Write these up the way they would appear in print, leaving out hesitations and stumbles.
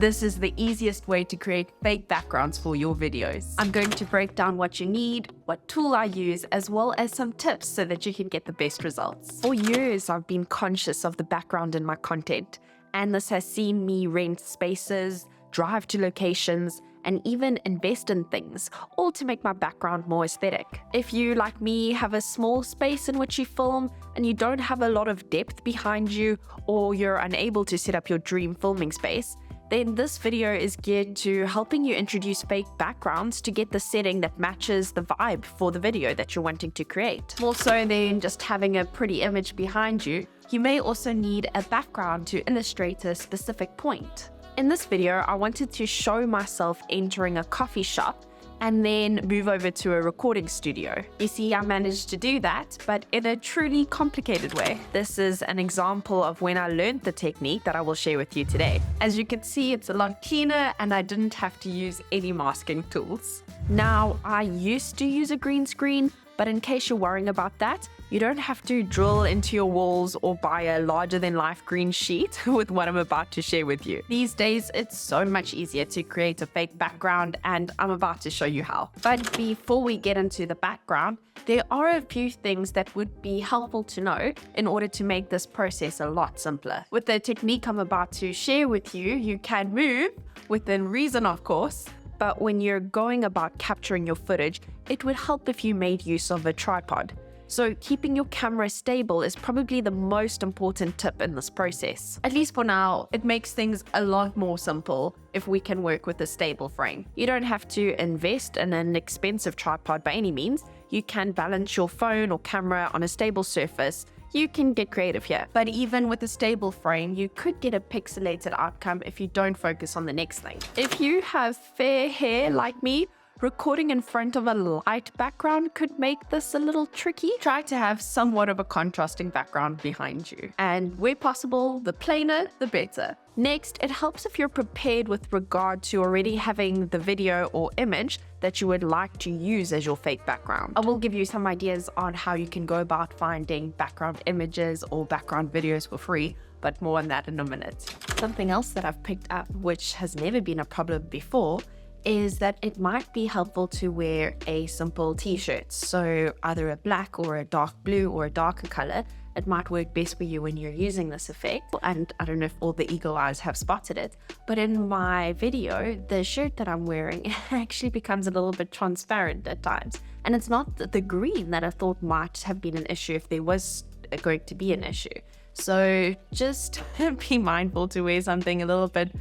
This is the easiest way to create fake backgrounds for your videos. I'm going to break down what you need, what tool I use, as well as some tips so that you can get the best results. For years, I've been conscious of the background in my content, and this has seen me rent spaces, drive to locations, and even invest in things, all to make my background more aesthetic. If you, like me, have a small space in which you film and you don't have a lot of depth behind you, or you're unable to set up your dream filming space, then this video is geared to helping you introduce fake backgrounds to get the setting that matches the vibe for the video that you're wanting to create. More so than just having a pretty image behind you, you may also need a background to illustrate a specific point. In this video, I wanted to show myself entering a coffee shop and then move over to a recording studio. You see, I managed to do that, but in a truly complicated way. This is an example of when I learned the technique that I will share with you today. As you can see, it's a lot cleaner and I didn't have to use any masking tools. Now, I used to use a green screen, but in case you're worrying about that, you don't have to drill into your walls or buy a larger-than-life green sheet with what I'm about to share with you. These days, it's so much easier to create a fake background, and I'm about to show you how. But before we get into the background, there are a few things that would be helpful to know in order to make this process a lot simpler. With the technique I'm about to share with you, you can move, within reason of course, but when you're going about capturing your footage, it would help if you made use of a tripod. So keeping your camera stable is probably the most important tip in this process. At least for now, it makes things a lot more simple if we can work with a stable frame. You don't have to invest in an expensive tripod by any means. You can balance your phone or camera on a stable surface. You can get creative here. But even with a stable frame, you could get a pixelated outcome if you don't focus on the next thing. If you have fair hair like me, recording in front of a light background could make this a little tricky. Try to have somewhat of a contrasting background behind you. And where possible, the plainer, the better. Next, it helps if you're prepared with regard to already having the video or image that you would like to use as your fake background. I will give you some ideas on how you can go about finding background images or background videos for free, but more on that in a minute. Something else that I've picked up, which has never been a problem before, is that it might be helpful to wear a simple t-shirt. So either a black or a dark blue or a darker color. It might work best for you when you're using this effect. And I don't know if all the eagle eyes have spotted it, but in my video, the shirt that I'm wearing actually becomes a little bit transparent at times. And it's not the green that I thought might have been an issue if there was going to be an issue. So just be mindful to wear something a little bit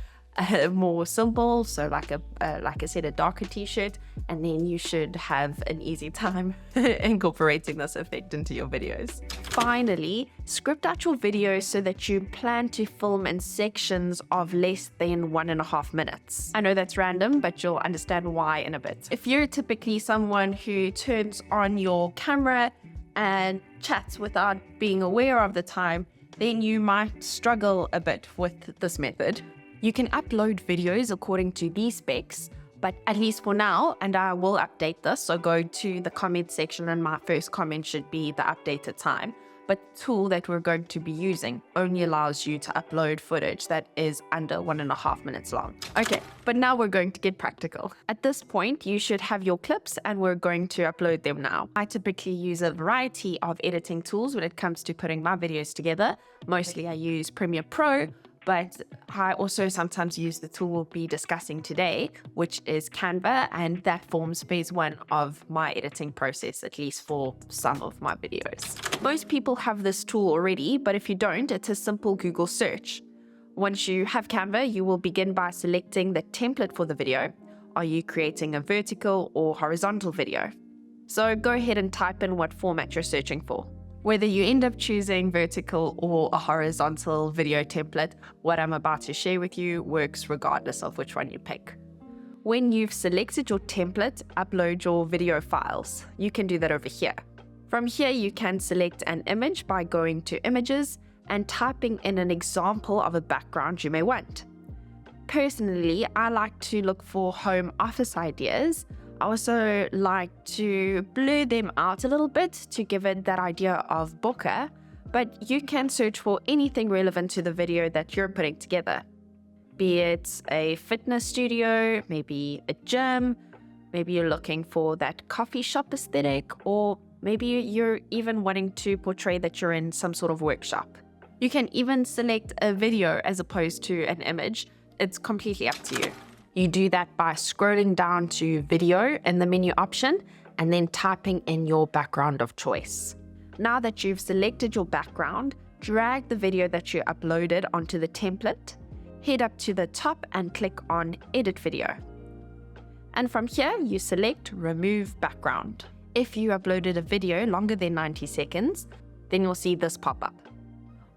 more simple, so like I said, a darker t-shirt, and then you should have an easy time incorporating this effect into your videos. Finally, script out your videos so that you plan to film in sections of less than 1.5 minutes. I know that's random, but you'll understand why in a bit. If you're typically someone who turns on your camera and chats without being aware of the time, then you might struggle a bit with this method. You can upload videos according to these specs, but at least for now, and I will update this, so go to the comment section and my first comment should be the updated time. But the tool that we're going to be using only allows you to upload footage that is under 1.5 minutes long. Okay, but now we're going to get practical. At this point, you should have your clips and we're going to upload them now. I typically use a variety of editing tools when it comes to putting my videos together. Mostly I use Premiere Pro, but I also sometimes use the tool we'll be discussing today, which is Canva, and that forms phase 1 of my editing process, at least for some of my videos. Most people have this tool already, but if you don't, it's a simple Google search. Once you have Canva, you will begin by selecting the template for the video. Are you creating a vertical or horizontal video? So go ahead and type in what format you're searching for. Whether you end up choosing vertical or a horizontal video template, what I'm about to share with you works regardless of which one you pick. When you've selected your template, upload your video files. You can do that over here. From here, you can select an image by going to Images and typing in an example of a background you may want. Personally, I like to look for home office ideas. I also like to blur them out a little bit to give it that idea of bokeh, but you can search for anything relevant to the video that you're putting together. be it a fitness studio, maybe a gym, maybe you're looking for that coffee shop aesthetic, or maybe you're even wanting to portray that you're in some sort of workshop. You can even select a video as opposed to an image. It's completely up to you. You do that by scrolling down to video in the menu option and then typing in your background of choice. Now that you've selected your background, drag the video that you uploaded onto the template, head up to the top and click on Edit Video. And from here, you select Remove Background. If you uploaded a video longer than 90 seconds, then you'll see this pop up.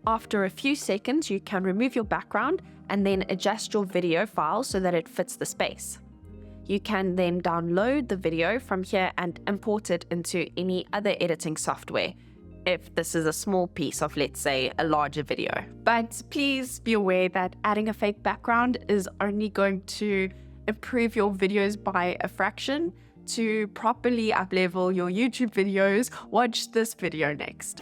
After a few seconds, you can remove your background and then adjust your video file so that it fits the space. You can then download the video from here and import it into any other editing software, if this is a small piece of, let's say, a larger video. But please be aware that adding a fake background is only going to improve your videos by a fraction. To properly uplevel your YouTube videos, watch this video next.